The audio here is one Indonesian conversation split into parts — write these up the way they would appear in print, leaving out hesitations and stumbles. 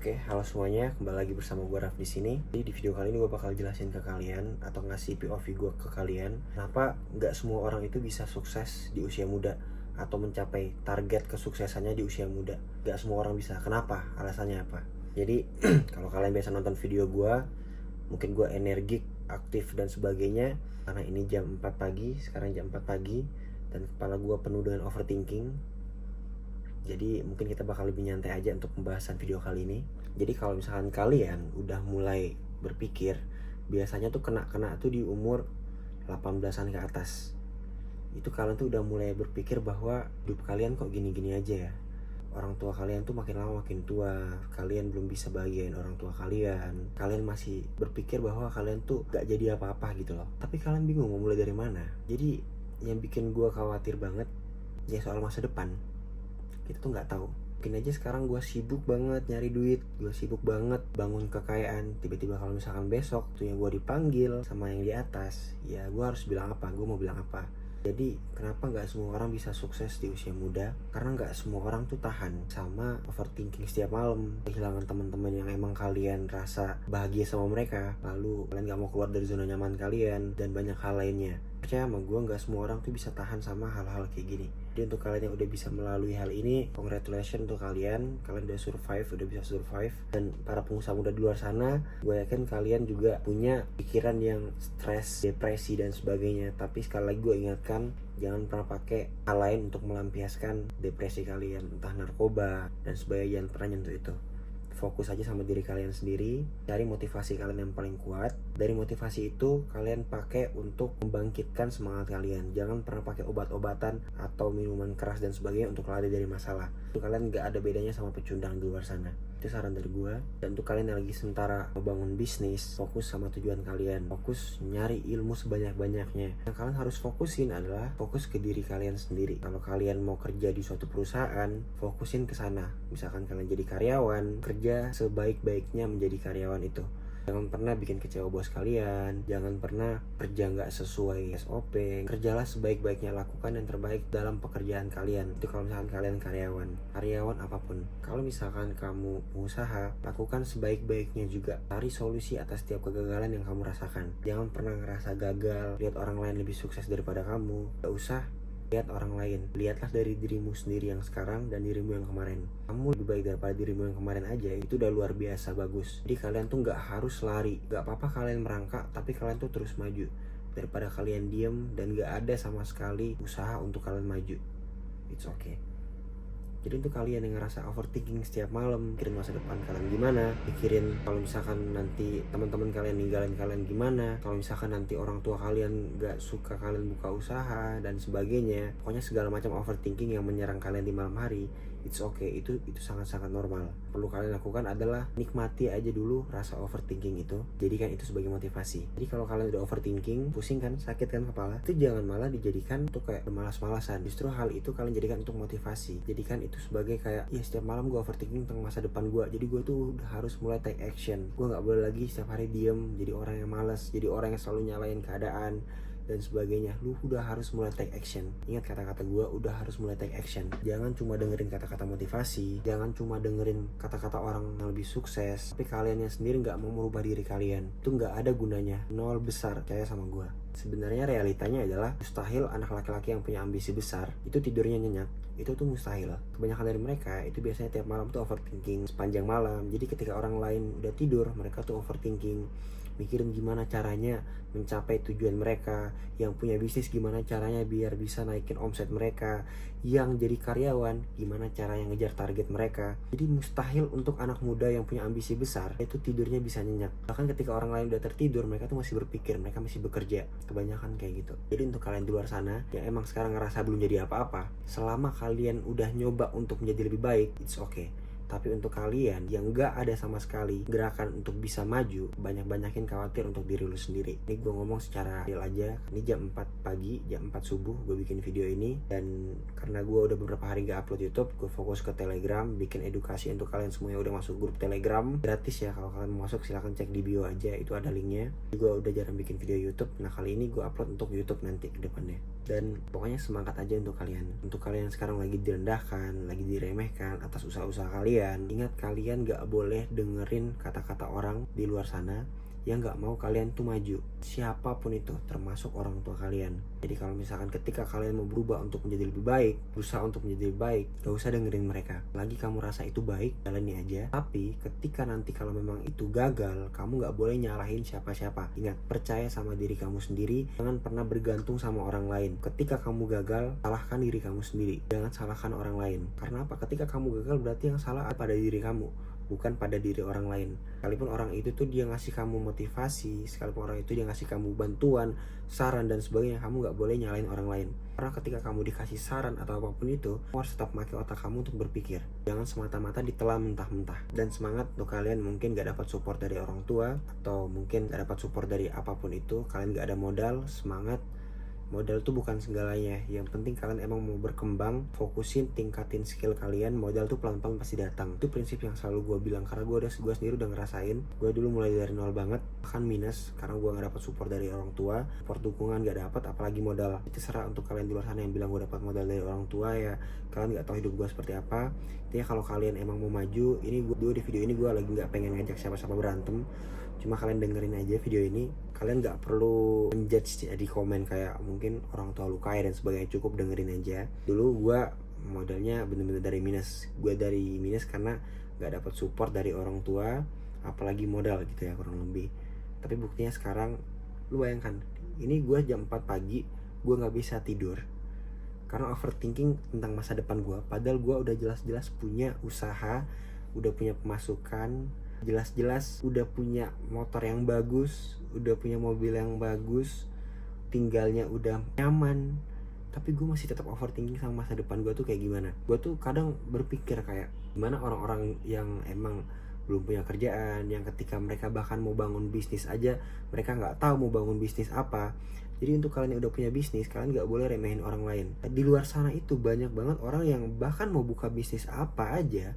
Oke, halo semuanya, kembali lagi bersama gue Raf di sini. Jadi di video kali ini gue bakal jelasin ke kalian atau ngasih POV gue ke kalian, kenapa nggak semua orang itu bisa sukses di usia muda atau mencapai target kesuksesannya di usia muda. Nggak semua orang bisa. Kenapa? Alasannya apa? Jadi kalau kalian biasa nonton video gue, mungkin gue energik, aktif dan sebagainya. Karena ini jam 4 pagi, sekarang jam 4 pagi dan kepala gue penuh dengan overthinking. Jadi mungkin kita bakal lebih nyantai aja untuk pembahasan video kali ini. Jadi kalau misalkan kalian udah mulai berpikir, biasanya tuh kena tuh di umur 18-an ke atas. Itu kalian tuh udah mulai berpikir bahwa hidup kalian kok gini-gini aja ya. Orang tua kalian tuh makin lama makin tua, kalian belum bisa bahagiain orang tua kalian. Kalian masih berpikir bahwa kalian tuh gak jadi apa-apa gitu loh. Tapi kalian bingung mau mulai dari mana. Jadi yang bikin gue khawatir banget ya soal masa depan. Kita tuh nggak tahu. Mungkin aja sekarang gue sibuk banget nyari duit, gue sibuk banget bangun kekayaan. Tiba-tiba kalau misalkan besok tuh yang gue dipanggil sama yang di atas, ya gue harus bilang apa? Gue mau bilang apa? Jadi kenapa nggak semua orang bisa sukses di usia muda? Karena nggak semua orang tuh tahan sama overthinking setiap malam, kehilangan teman-teman yang emang kalian rasa bahagia sama mereka, lalu kalian nggak mau keluar dari zona nyaman kalian dan banyak hal lainnya. Percaya sama gue, nggak semua orang tuh bisa tahan sama hal-hal kayak gini. Jadi untuk kalian yang udah bisa melalui hal ini, congratulations untuk kalian udah survive, udah bisa survive. Dan para pengusaha muda di luar sana, gue yakin kalian juga punya pikiran yang stres, depresi dan sebagainya. Tapi sekali lagi gue ingatkan, jangan pernah pakai hal lain untuk melampiaskan depresi kalian, entah narkoba dan sebagainya. Jangan pernah nyentuh itu. Fokus aja sama diri kalian sendiri, cari motivasi kalian yang paling kuat. Dari motivasi itu kalian pakai untuk membangkitkan semangat kalian. Jangan pernah pakai obat-obatan atau minuman keras dan sebagainya untuk lari dari masalah. Itu kalian gak ada bedanya sama pecundang di luar sana. Itu saran dari gue. Dan untuk kalian yang lagi sementara membangun bisnis, fokus sama tujuan kalian, fokus nyari ilmu sebanyak-banyaknya. Yang kalian harus fokusin adalah fokus ke diri kalian sendiri. Kalau kalian mau kerja di suatu perusahaan, fokusin ke sana. Misalkan kalian jadi karyawan, kerja sebaik-baiknya menjadi karyawan itu. Jangan pernah bikin kecewa bos kalian. Jangan pernah kerja nggak sesuai SOP. Kerjalah sebaik-baiknya, lakukan yang terbaik dalam pekerjaan kalian. Itu kalau misalkan kalian karyawan apapun. Kalau misalkan kamu pengusaha, lakukan sebaik-baiknya juga. Cari solusi atas setiap kegagalan yang kamu rasakan. Jangan pernah ngerasa gagal, lihat orang lain lebih sukses daripada kamu. Gak usah lihat orang lain, lihatlah dari dirimu sendiri yang sekarang dan dirimu yang kemarin. Kamu lebih baik daripada dirimu yang kemarin aja, itu udah luar biasa bagus. Jadi kalian tuh gak harus lari, gak apa-apa kalian merangkak, tapi kalian tuh terus maju. Daripada kalian diem dan gak ada sama sekali usaha untuk kalian maju. It's okay. Jadi untuk kalian yang ngerasa overthinking setiap malam, mikirin masa depan kalian gimana, mikirin kalau misalkan nanti teman-teman kalian ninggalin kalian gimana, kalau misalkan nanti orang tua kalian gak suka kalian buka usaha dan sebagainya, pokoknya segala macam overthinking yang menyerang kalian di malam hari, it's okay, itu sangat-sangat normal. Perlu kalian lakukan adalah nikmati aja dulu rasa overthinking itu, jadikan itu sebagai motivasi. Jadi kalau kalian udah overthinking, pusing kan, sakit kan kepala, itu jangan malah dijadikan untuk kayak malas-malasan. Justru hal itu kalian jadikan untuk motivasi. Jadikan itu sebagai kayak, ya setiap malam gue overthinking tentang masa depan gue, jadi gue tuh udah harus mulai take action. Gue gak boleh lagi setiap hari diem, jadi orang yang malas, jadi orang yang selalu nyalain keadaan dan sebagainya. Lu udah harus mulai take action. Ingat kata-kata gue, udah harus mulai take action. Jangan cuma dengerin kata-kata motivasi, jangan cuma dengerin kata-kata orang yang lebih sukses, tapi kalian yang sendiri gak mau merubah diri kalian. Itu gak ada gunanya, nol besar, percaya sama gue. Sebenarnya realitanya adalah mustahil anak laki-laki yang punya ambisi besar itu tidurnya nyenyak. Itu tuh mustahil. Kebanyakan dari mereka itu biasanya tiap malam tuh overthinking sepanjang malam. Jadi ketika orang lain udah tidur, mereka tuh overthinking, mikirin gimana caranya mencapai tujuan mereka. Yang punya bisnis gimana caranya biar bisa naikin omset mereka. Yang jadi karyawan gimana caranya ngejar target mereka. Jadi mustahil untuk anak muda yang punya ambisi besar itu tidurnya bisa nyenyak. Bahkan ketika orang lain udah tertidur, mereka tuh masih berpikir, mereka masih bekerja. Kebanyakan kayak gitu. Jadi untuk kalian di luar sana yang emang sekarang ngerasa belum jadi apa-apa, selama kalian udah nyoba untuk menjadi lebih baik, it's okay. Tapi untuk kalian yang gak ada sama sekali gerakan untuk bisa maju, banyak-banyakin khawatir untuk diri lu sendiri. Ini gue ngomong secara real aja. Ini jam 4 pagi, jam 4 subuh gue bikin video ini. Dan karena gue udah beberapa hari gak upload YouTube, gue fokus ke Telegram, bikin edukasi untuk kalian semua yang udah masuk grup Telegram. Gratis ya, kalau kalian mau masuk silahkan cek di bio aja, itu ada linknya. Gue udah jarang bikin video YouTube, nah kali ini gue upload untuk YouTube nanti ke depannya. Dan pokoknya semangat aja untuk kalian. Untuk kalian yang sekarang lagi direndahkan, lagi diremehkan atas usaha-usaha kalian, kalian, ingat kalian gak boleh dengerin kata-kata orang di luar sana yang gak mau kalian tuh maju, siapapun itu, termasuk orang tua kalian. Jadi kalau misalkan ketika kalian mau berubah untuk menjadi lebih baik, berusaha untuk menjadi lebih baik, gak usah dengerin mereka. Lagi kamu rasa itu baik, jalani aja. Tapi ketika nanti kalau memang itu gagal, kamu gak boleh nyalahin siapa-siapa. Ingat, percaya sama diri kamu sendiri, jangan pernah bergantung sama orang lain. Ketika kamu gagal, salahkan diri kamu sendiri, jangan salahkan orang lain. Karena apa? Ketika kamu gagal berarti yang salah pada diri kamu, bukan pada diri orang lain. Sekalipun orang itu tuh dia ngasih kamu motivasi, sekalipun orang itu dia ngasih kamu bantuan, saran dan sebagainya, kamu gak boleh nyalain orang lain. Karena ketika kamu dikasih saran atau apapun itu, kamu harus tetap pakai otak kamu untuk berpikir. Jangan semata-mata ditelan mentah-mentah. Dan semangat untuk kalian mungkin gak dapat support dari orang tua, atau mungkin gak dapat support dari apapun itu, kalian gak ada modal, semangat. Modal tuh bukan segalanya. Yang penting kalian emang mau berkembang, fokusin, tingkatin skill kalian. Modal tuh pelan-pelan pasti datang. Itu prinsip yang selalu gue bilang, karena gue sendiri udah ngerasain. Gue dulu mulai dari nol banget, bahkan minus, karena gue gak dapat support dari orang tua, support dukungan gak dapat, apalagi modal. Itu serah untuk kalian di luar sana yang bilang gue dapat modal dari orang tua, ya kalian gak tahu hidup gue seperti apa. Intinya kalau kalian emang mau maju, ini gue di video ini gue lagi gak pengen ngajak siapa-siapa berantem, cuma kalian dengerin aja video ini. Kalian gak perlu menjudge di komen kayak mungkin orang tua lu kaya dan sebagainya, cukup dengerin aja. Dulu gue modalnya bener-bener dari minus. Gue dari minus karena gak dapat support dari orang tua, apalagi modal gitu ya, kurang lebih. Tapi buktinya sekarang, lu bayangkan, ini gue jam 4 pagi, gue gak bisa tidur karena overthinking tentang masa depan gue. Padahal gue udah jelas-jelas punya usaha, udah punya pemasukan, jelas-jelas udah punya motor yang bagus, udah punya mobil yang bagus, tinggalnya udah nyaman. Tapi gue masih tetap overthinking sama masa depan gue tuh kayak gimana. Gue tuh kadang berpikir kayak gimana orang-orang yang emang belum punya kerjaan, yang ketika mereka bahkan mau bangun bisnis aja, mereka gak tahu mau bangun bisnis apa. Jadi untuk kalian yang udah punya bisnis, kalian gak boleh remehin orang lain. Di luar sana itu banyak banget orang yang bahkan mau buka bisnis apa aja,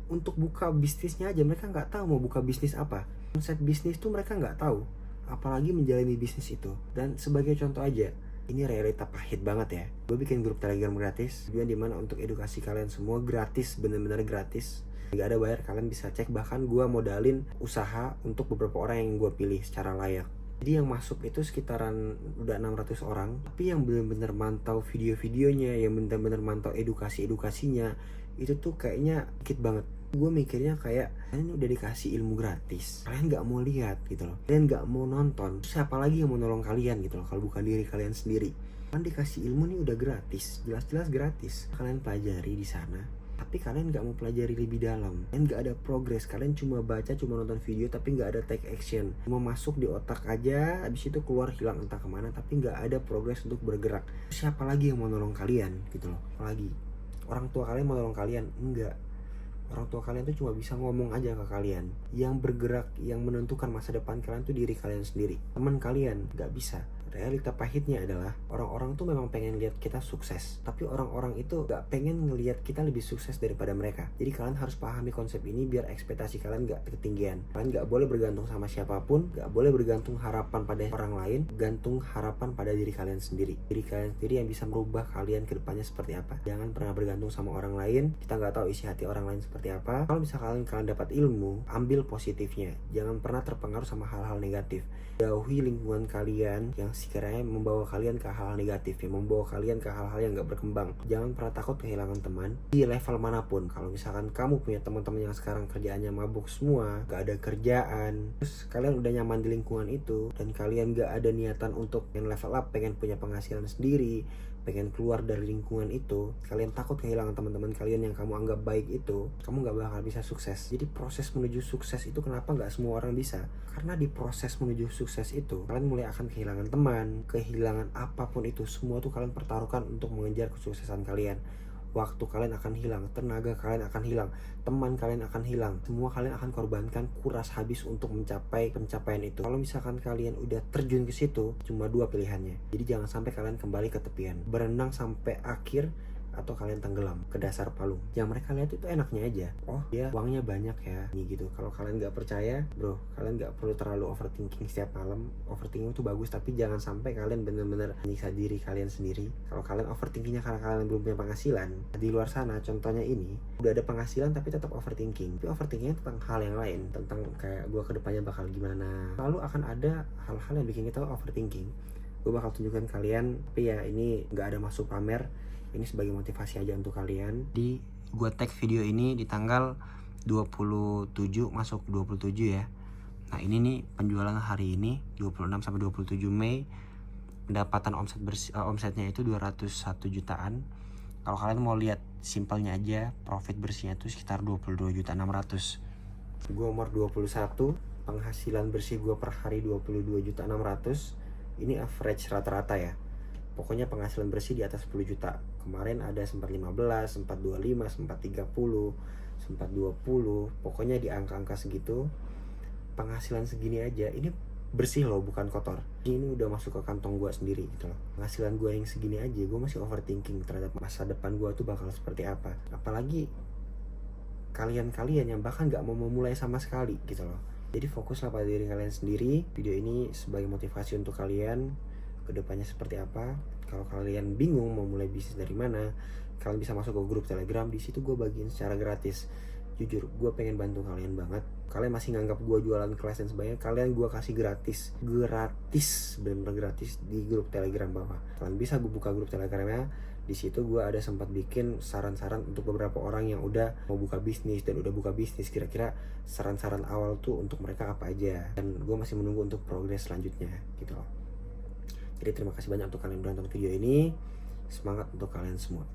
untuk buka bisnisnya aja mereka gak tahu mau buka bisnis apa. Konsep bisnis tuh mereka gak tahu, apalagi menjalani bisnis itu. Dan sebagai contoh aja, ini realita pahit banget ya. Gue bikin grup Telegram gratis, tujuan dimana untuk edukasi kalian semua gratis, bener-bener gratis. Gak ada bayar, kalian bisa cek. Bahkan gue modalin usaha untuk beberapa orang yang gue pilih secara layak. Jadi yang masuk itu sekitaran udah 600 orang, tapi yang bener-bener mantau video-videonya, yang bener-bener mantau edukasinya, itu tuh kayaknya dikit banget. Gue mikirnya kayak, kalian udah dikasih ilmu gratis, kalian gak mau lihat gitu loh, kalian gak mau nonton, siapa lagi yang mau nolong kalian gitu loh, kalau bukan diri kalian sendiri. Kalian dikasih ilmu nih udah gratis, jelas-jelas gratis, kalian pelajari di sana. Tapi kalian gak mau pelajari lebih dalam, kalian gak ada progres, kalian cuma baca, cuma nonton video, tapi gak ada take action, cuma masuk di otak aja, habis itu keluar hilang entah kemana, tapi gak ada progres untuk bergerak. Siapa lagi yang mau nolong kalian gitu loh? Apalagi orang tua kalian mau nolong kalian? Enggak. Orang tua kalian tuh cuma bisa ngomong aja ke kalian. Yang bergerak, yang menentukan masa depan kalian tuh diri kalian sendiri. Teman kalian gak bisa. Realita pahitnya adalah orang-orang tuh memang pengen lihat kita sukses, tapi orang-orang itu gak pengen ngelihat kita lebih sukses daripada mereka. Jadi kalian harus pahami konsep ini biar ekspektasi kalian gak ketinggian. Kalian gak boleh bergantung sama siapapun, gak boleh bergantung harapan pada orang lain, gantung harapan pada diri kalian sendiri. Diri kalian sendiri yang bisa merubah kalian ke depannya seperti apa. Jangan pernah bergantung sama orang lain. Kita gak tahu isi hati orang lain seperti apa. Kalau misalkan kalian dapat ilmu, ambil positifnya. Jangan pernah terpengaruh sama hal-hal negatif. Jauhi lingkungan kalian yang sekiranya membawa kalian ke hal-hal negatif, yang membawa kalian ke hal-hal yang gak berkembang. Jangan pernah takut kehilangan teman di level manapun. Kalau misalkan kamu punya teman-teman yang sekarang kerjaannya mabuk semua, gak ada kerjaan, terus kalian udah nyaman di lingkungan itu, dan kalian gak ada niatan untuk yang level up, pengen punya penghasilan sendiri, pengen keluar dari lingkungan itu, kalian takut kehilangan teman-teman kalian yang kamu anggap baik itu, kamu gak bakal bisa sukses. Jadi proses menuju sukses itu kenapa gak semua orang bisa? Karena di proses menuju sukses itu, kalian mulai akan kehilangan teman, kehilangan apapun itu, semua tuh kalian pertaruhkan untuk mengejar kesuksesan kalian. Waktu kalian akan hilang, tenaga kalian akan hilang, teman kalian akan hilang, semua kalian akan korbankan, kuras habis untuk mencapai pencapaian itu. Kalau misalkan kalian udah terjun ke situ, cuma dua pilihannya. Jadi jangan sampai kalian kembali ke tepian. Berenang sampai akhir atau kalian tenggelam ke dasar palung. Yang mereka lihat itu enaknya aja, oh dia uangnya banyak ya nih gitu. Kalau kalian nggak percaya bro, kalian nggak perlu terlalu overthinking setiap malam. Overthinking itu bagus, tapi jangan sampai kalian bener-bener menyiksa diri kalian sendiri. Kalau kalian overthinkingnya karena kalian belum punya penghasilan, di luar sana contohnya ini udah ada penghasilan tapi tetap overthinking. Tapi overthinkingnya tentang hal yang lain, tentang kayak gue kedepannya bakal gimana. Lalu akan ada hal-hal yang bikin kita overthinking. Gue bakal tunjukkan kalian, tapi ya ini nggak ada masuk pamer, ini sebagai motivasi aja untuk kalian. Gue tag video ini di tanggal 27 masuk 27 ya. Nah ini nih penjualan hari ini 26 sampai 27 Mei. Pendapatan omsetnya itu 201 jutaan. Kalau kalian mau lihat simpelnya aja, profit bersihnya itu sekitar 22.600.000. Gue umur 21, penghasilan bersih gue per hari 22.600.000. Ini average rata-rata ya. Pokoknya penghasilan bersih di atas 10 juta. Kemarin ada sempat 15, sempat 25, sempat 30, sempat 20. Pokoknya di angka-angka segitu. Penghasilan segini aja, ini bersih loh, bukan kotor. Ini udah masuk ke kantong gue sendiri gitu loh. Penghasilan gue yang segini aja, gue masih overthinking terhadap masa depan gue tuh bakal seperti apa. Apalagi kalian-kalian yang bahkan gak mau memulai sama sekali gitu loh. Jadi fokuslah pada diri kalian sendiri. Video ini sebagai motivasi untuk kalian kedepannya seperti apa. Kalau kalian bingung mau mulai bisnis dari mana, kalian bisa masuk ke grup Telegram. Di situ gue bagiin secara gratis. Jujur, gue pengen bantu kalian banget. Kalian masih nganggap gue jualan kelas dan sebagainya, kalian gue kasih gratis, bener-bener gratis di grup Telegram bawah. Kalian bisa gue buka grup Telegramnya. Di situ gue ada sempat bikin saran-saran untuk beberapa orang yang udah mau buka bisnis dan udah buka bisnis. Kira-kira saran-saran awal tuh untuk mereka apa aja. Dan gue masih menunggu untuk progres selanjutnya gitu loh. Jadi terima kasih banyak untuk kalian yang menonton video ini. Semangat untuk kalian semua.